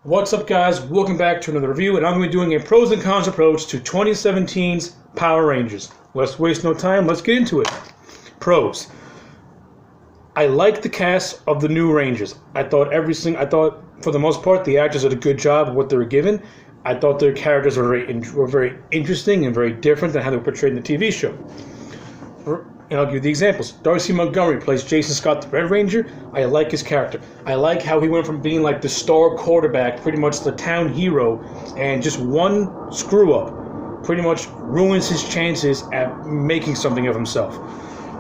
What's up, guys? Welcome back to another review, and I'm going to be doing a pros and cons approach to 2017's Power Rangers. Let's waste no time, let's get into it. Pros. I like the cast of the new Rangers. I thought for the most part, the actors did a good job of what they were given. I thought their characters were very interesting and very different than how they were portrayed in the TV show. And I'll give you the examples. Darcy Montgomery plays Jason Scott, the Red Ranger. I like his character. I like how he went from being like the star quarterback, pretty much the town hero, and just one screw-up pretty much ruins his chances at making something of himself.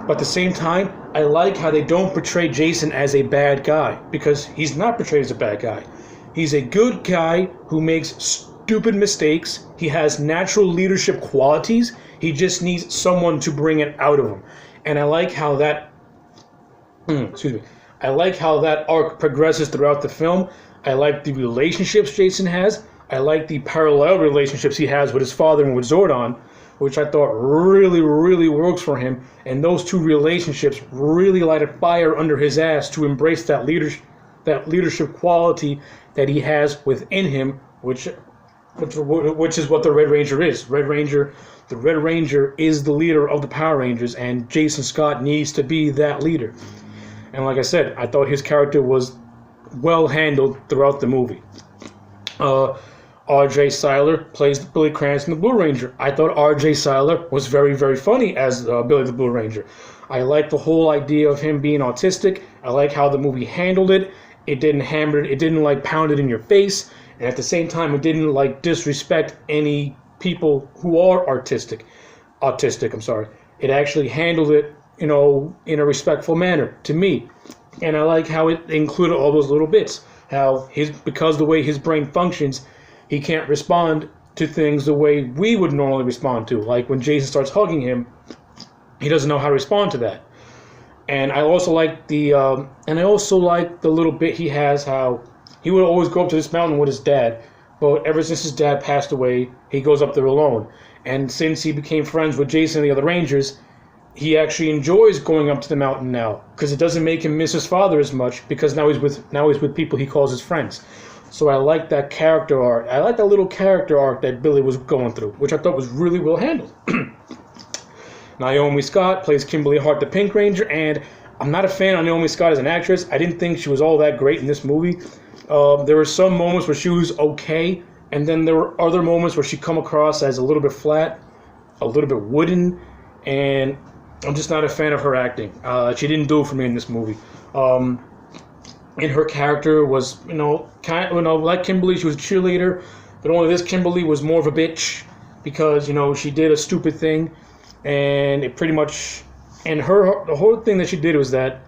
But at the same time, I like how they don't portray Jason as a bad guy, because he's not portrayed as a bad guy. He's a good guy who makes stupid mistakes. He has natural leadership qualities. He just needs someone to bring it out of him. And I like how that I like how that arc progresses throughout the film. I like the relationships Jason has. I like the parallel relationships he has with his father and with Zordon, which I thought really works for him. And those two relationships really light a fire under his ass to embrace that leadership quality that he has within him, which is what the Red Ranger is. The Red Ranger is the leader of the Power Rangers, and Jason Scott needs to be that leader. And like I said, I thought his character was well handled throughout the movie. R.J. Cyler plays Billy Cranston, the Blue Ranger. I thought R.J. Cyler was very funny as Billy the Blue Ranger. I like the whole idea of him being autistic. I like how the movie handled it. It didn't like pound it in your face. And at the same time, it didn't like disrespect any people who are autistic. It actually handled it, in a respectful manner to me. And I like how it included all those little bits. How because the way his brain functions, he can't respond to things the way we would normally respond to. Like when Jason starts hugging him, he doesn't know how to respond to that. And I also like the little bit he has, how he would always go up to this mountain with his dad, but ever since his dad passed away, he goes up there alone. And since he became friends with Jason and the other Rangers, he actually enjoys going up to the mountain now, because it doesn't make him miss his father as much, because now he's with people he calls his friends. So I like that character arc. I like that little character arc that Billy was going through, which I thought was really well handled. Naomi Scott plays Kimberly Hart, the Pink Ranger, and I'm not a fan of Naomi Scott as an actress. I didn't think she was all that great in this movie. There were some moments where she was okay, and then there were other moments where she come across as a little bit flat, a little bit wooden, and I'm just not a fan of her acting. She didn't do it for me in this movie. And her character was, like Kimberly, she was a cheerleader, but only this Kimberly was more of a bitch because, she did a stupid thing, and it pretty much, and the whole thing that she did was that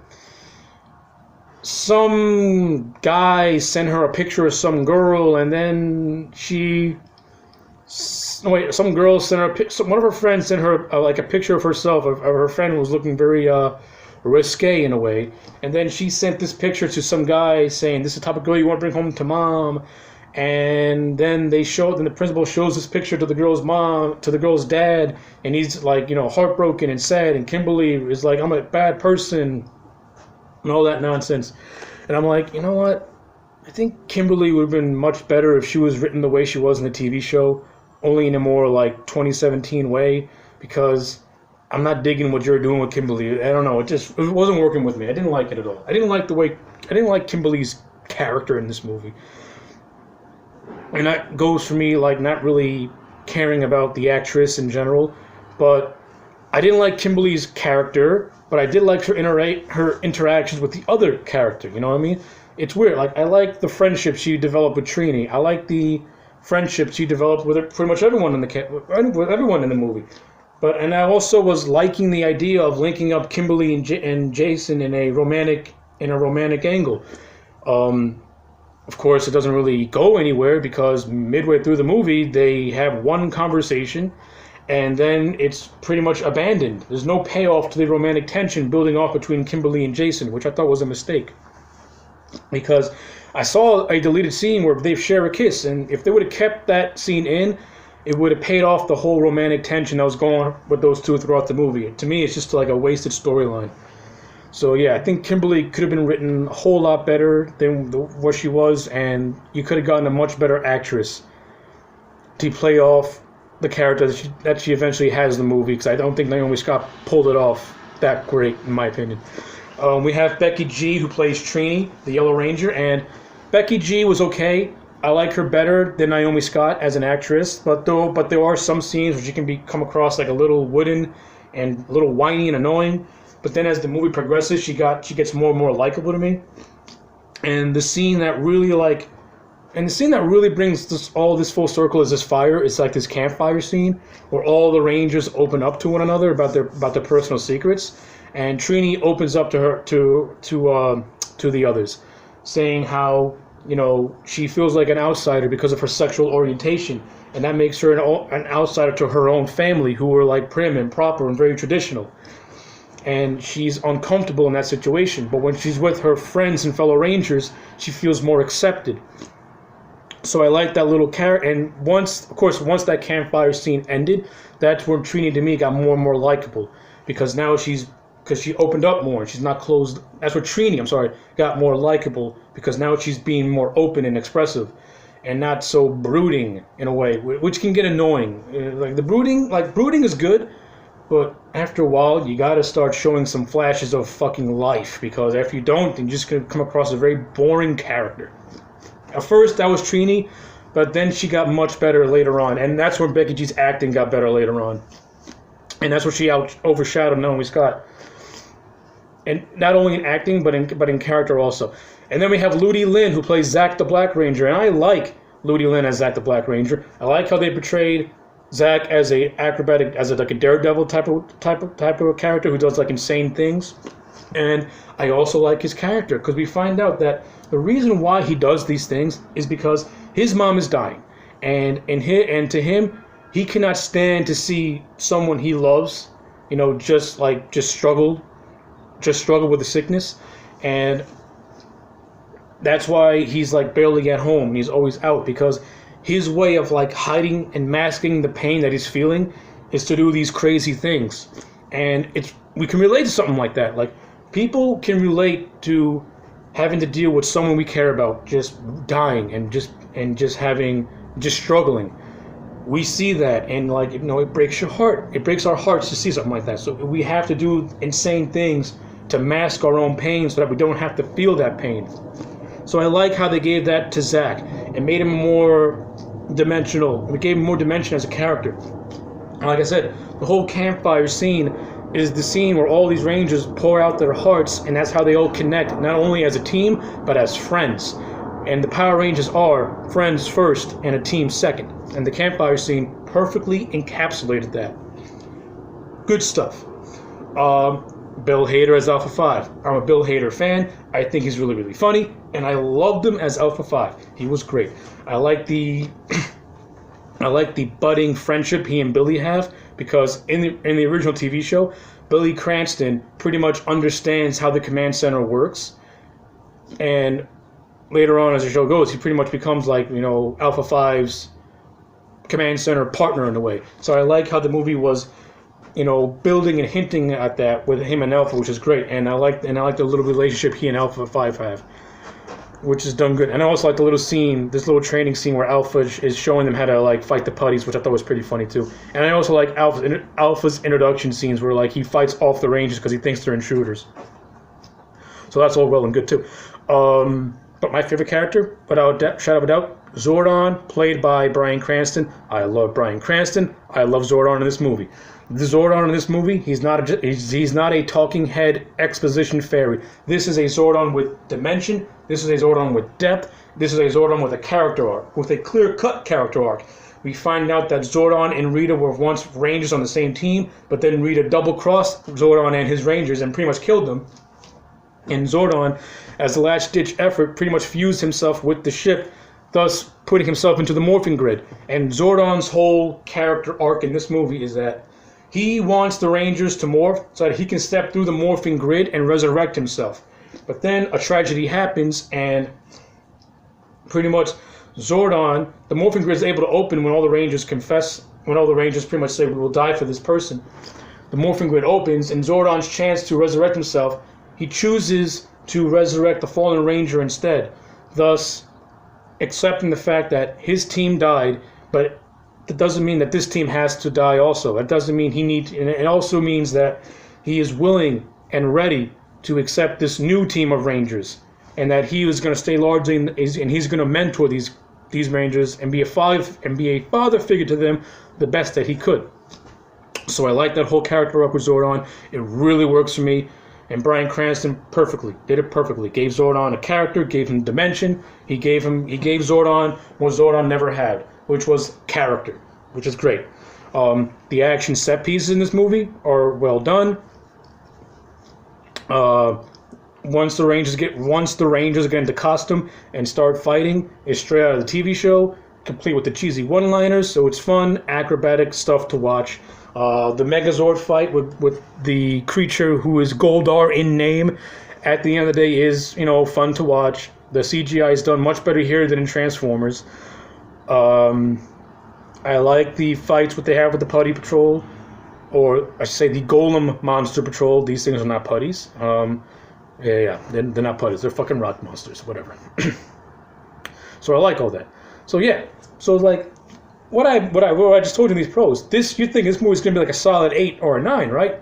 some guy sent her a picture of some girl, and then some girl sent her one of her friends sent her like a picture of herself, of her friend who was looking very risque in a way, and then she sent this picture to some guy saying, "This is the type of girl you want to bring home to mom." And then the principal shows this picture to the girl's dad, and he's like, heartbroken and sad, and Kimberly is like, "I'm a bad person," and all that nonsense. And I'm like, you know what? I think Kimberly would have been much better if she was written the way she was in the TV show, only in a more like 2017 way, because I'm not digging what you're doing with Kimberly. I don't know. It wasn't working with me. I didn't like it at all. I didn't like Kimberly's character in this movie. And that goes for me, like, not really caring about the actress in general, but I didn't like Kimberly's character, but I did like her interactions with the other character, you know what I mean? It's weird. Like, I like the friendship she developed with Trini. I like the friendship she developed with pretty much everyone in the movie. And I also was liking the idea of linking up Kimberly and Jason in a romantic angle. Of course, it doesn't really go anywhere because midway through the movie, they have one conversation, and then it's pretty much abandoned. There's no payoff to the romantic tension building up between Kimberly and Jason, which I thought was a mistake. Because I saw a deleted scene where they share a kiss, and if they would have kept that scene in, it would have paid off the whole romantic tension that was going on with those two throughout the movie. To me, it's just like a wasted storyline. So yeah, I think Kimberly could have been written a whole lot better than what she was, and you could have gotten a much better actress to play off the character that she eventually has in the movie, because I don't think Naomi Scott pulled it off that great, in my opinion. We have Becky G, who plays Trini, the Yellow Ranger, and Becky G was okay. I like her better than Naomi Scott as an actress, but there are some scenes where she can come across like a little wooden and a little whiny and annoying. But then as the movie progresses, she gets more and more likable to me. And the scene that really brings all this full circle is this fire. It's like this campfire scene where all the Rangers open up to one another about their personal secrets, and Trini opens up to her to the others, saying how she feels like an outsider because of her sexual orientation, and that makes her an outsider to her own family, who were like prim and proper and very traditional. And she's uncomfortable in that situation. But when she's with her friends and fellow Rangers, she feels more accepted. So I like that little character. And once that campfire scene ended, that's where Trini to me got more and more likable, because now she opened up more and she's not closed. That's where Trini, got more likable, because now she's being more open and expressive, and not so brooding in a way, which can get annoying. Like brooding is good. But after a while, you gotta start showing some flashes of fucking life, because if you don't, then you're just gonna come across a very boring character. At first, that was Trini, but then she got much better later on, and that's where Becky G's acting got better later on. And that's where she overshadowed Naomi Scott. And not only in acting, but in character also. And then we have Ludi Lin, who plays Zack the Black Ranger, and I like Ludi Lin as Zack the Black Ranger. I like how they portrayed Zack as a daredevil type of character who does like insane things, and I also like his character because we find out that the reason why he does these things is because his mom is dying, and to him, he cannot stand to see someone he loves, just struggle with the sickness, and that's why he's like barely at home. He's always out, because his way of like hiding and masking the pain that he's feeling is to do these crazy things. And we can relate to something like that. Like, people can relate to having to deal with someone we care about just dying and just struggling. We see that, and it breaks your heart. It breaks our hearts to see something like that. So we have to do insane things to mask our own pain so that we don't have to feel that pain. So I like how they gave that to Zack and made him more dimensional. It gave him more dimension as a character. And like I said, the whole campfire scene is the scene where all these Rangers pour out their hearts, and that's how they all connect, not only as a team, but as friends. And the Power Rangers are friends first and a team second. And the campfire scene perfectly encapsulated that. Good stuff. Bill Hader as Alpha 5. I'm a Bill Hader fan. I think he's really, really funny, and I loved him as Alpha 5. He was great. I like the budding friendship he and Billy have, because in the original TV show, Billy Cranston pretty much understands how the command center works, and later on as the show goes, he pretty much becomes like, Alpha 5's command center partner in a way. So I like how the movie was building and hinting at that with him and Alpha, which is great. And I like the little relationship he and Alpha 5 have, which is done good. And I also like the little scene, this little training scene where Alpha is showing them how to fight the putties, which I thought was pretty funny too. And I also like Alpha's introduction scenes where he fights off the Rangers because he thinks they're intruders. So that's all well and good too. But my favorite character, without shadow of a doubt, Zordon, played by Bryan Cranston. I love Bryan Cranston. I love Zordon in this movie. The Zordon in this movie, he's not a talking head exposition fairy. This is a Zordon with dimension. This is a Zordon with depth. This is a Zordon with a character arc, with a clear-cut character arc. We find out that Zordon and Rita were once Rangers on the same team, but then Rita double-crossed Zordon and his Rangers and pretty much killed them. And Zordon, as a last-ditch effort, pretty much fused himself with the ship, thus putting himself into the morphing grid. And Zordon's whole character arc in this movie is that he wants the Rangers to morph so that he can step through the morphing grid and resurrect himself. But then a tragedy happens, and pretty much Zordon, the morphing grid is able to open when all the Rangers pretty much say, we will die for this person. The morphing grid opens, and Zordon's chance to resurrect himself he chooses to resurrect the fallen Ranger instead, thus accepting the fact that his team died, but that doesn't mean that this team has to die also. That doesn't mean he needs, and it also means that he is willing and ready to accept this new team of Rangers, and that he is going to stay largely and he's going to mentor these Rangers and be a father figure to them the best that he could. So I like that whole character arc with Zordon. It really works for me. And Bryan Cranston did it perfectly. Gave Zordon a character, gave him dimension. He gave Zordon what Zordon never had, which was character, which is great. The action set pieces in this movie are well done. Once the Rangers get into costume and start fighting, it's straight out of the TV show, complete with the cheesy one-liners. So it's fun, acrobatic stuff to watch. The Megazord fight with the creature who is Goldar in name, at the end of the day, is fun to watch. The CGI is done much better here than in Transformers. I like the fights what they have with the Putty Patrol, or I should say the Golem Monster Patrol. These things are not putties. They're not putties. They're fucking rock monsters, whatever. So I like all that. So yeah, so like. What I just told you in these pros, you think this movie's going to be like a solid 8 or a 9, right?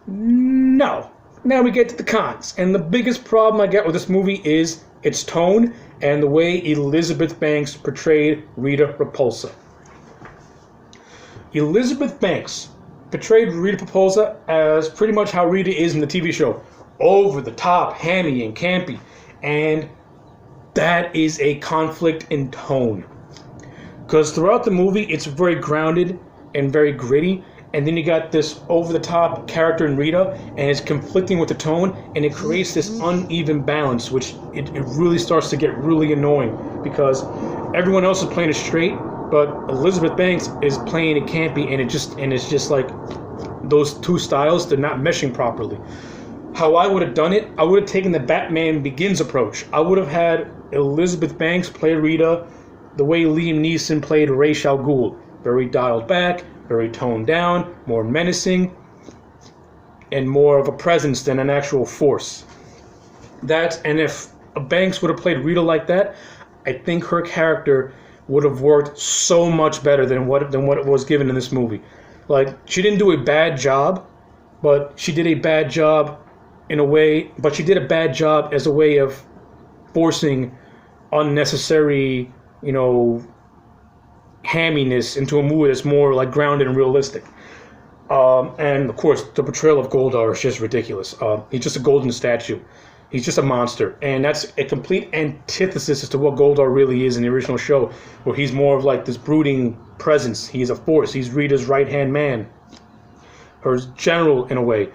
No. Now we get to the cons. And the biggest problem I get with this movie is its tone and the way Elizabeth Banks portrayed Rita Repulsa. Elizabeth Banks portrayed Rita Repulsa as pretty much how Rita is in the TV show. Over the top, hammy, and campy. And that is a conflict in tone. Because throughout the movie, it's very grounded and very gritty, and then you got this over-the-top character in Rita, and it's conflicting with the tone, and it creates this uneven balance, which it really starts to get really annoying, because everyone else is playing it straight, but Elizabeth Banks is playing it campy, and it's just like those two styles, they're not meshing properly. How I would have done it, I would have taken the Batman Begins approach. I would have had Elizabeth Banks play Rita the way Liam Neeson played Ra's al Ghul. Very dialed back, very toned down, more menacing, and more of a presence than an actual force. And if Banks would have played Rita like that, I think her character would have worked so much better than what it was given in this movie. Like, she didn't do a bad job, but she did a bad job in a way, but she did a bad job as a way of forcing unnecessary hamminess into a movie that's more like grounded and realistic. And of course, the portrayal of Goldar is just ridiculous. He's just a golden statue. He's just a monster. And that's a complete antithesis as to what Goldar really is in the original show, where he's more of like this brooding presence. He's a force. He's Rita's right-hand man. Her general, in a way.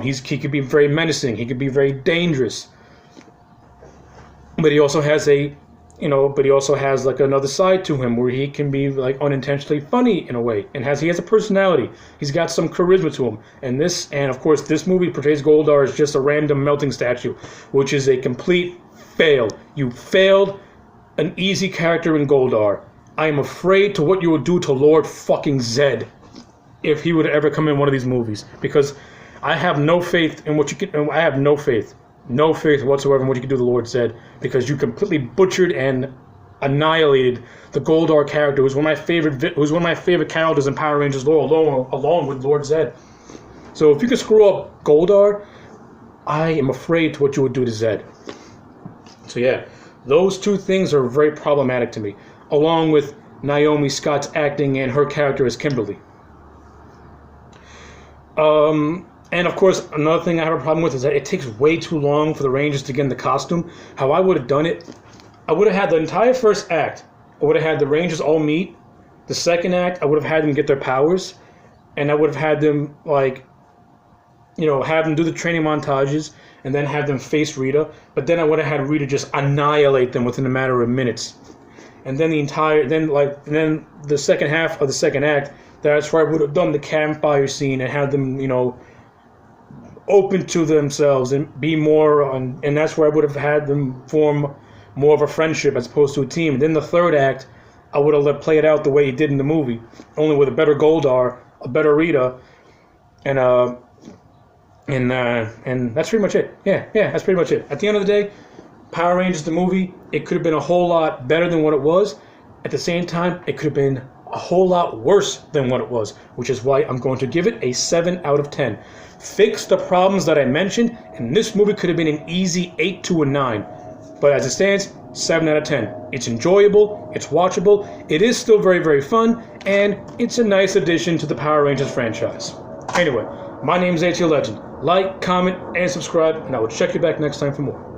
He could be very menacing. He could be very dangerous. But he also has like another side to him where he can be like unintentionally funny in a way, and he has a personality. He's got some charisma to him. And of course, this movie portrays Goldar as just a random melting statue, which is a complete fail. You failed an easy character in Goldar. I am afraid to what you would do to Lord fucking Zed if he would ever come in one of these movies, because I have no faith in what you can. I have no faith whatsoever in what you can do to Lord Zed, because you completely butchered and annihilated the Goldar character, who's one of my favorite characters in Power Rangers lore, along with Lord Zed. So if you can screw up Goldar, I am afraid to what you would do to Zed. So yeah, those two things are very problematic to me, along with Naomi Scott's acting and her character as Kimberly. And of course, another thing I have a problem with is that it takes way too long for the Rangers to get in the costume. How I would have done it, I would have had the entire first act. I would have had the Rangers all meet. The second act, I would have had them get their powers. And I would have had them, have them do the training montages and then have them face Rita. But then I would have had Rita just annihilate them within a matter of minutes. And then then the second half of the second act, that's where I would have done the campfire scene and had them, open to themselves and be more and that's where I would have had them form more of a friendship as opposed to a team. And then the third act, I would have play it out the way he did in the movie, only with a better Goldar, a better Rita, and And that's pretty much it. Yeah, that's pretty much it. At the end of the day, Power Rangers the movie, it could have been a whole lot better than what it was. At the same time, it could have been a whole lot worse than what it was, which is why I'm going to give it a 7 out of 10. Fix the problems that I mentioned, and this movie could have been an easy 8 to a 9. But as it stands, 7 out of 10. It's enjoyable, it's watchable, it is still very, very fun, and it's a nice addition to the Power Rangers franchise. Anyway, my name is ATL Legend. Like, comment, and subscribe, and I will check you back next time for more.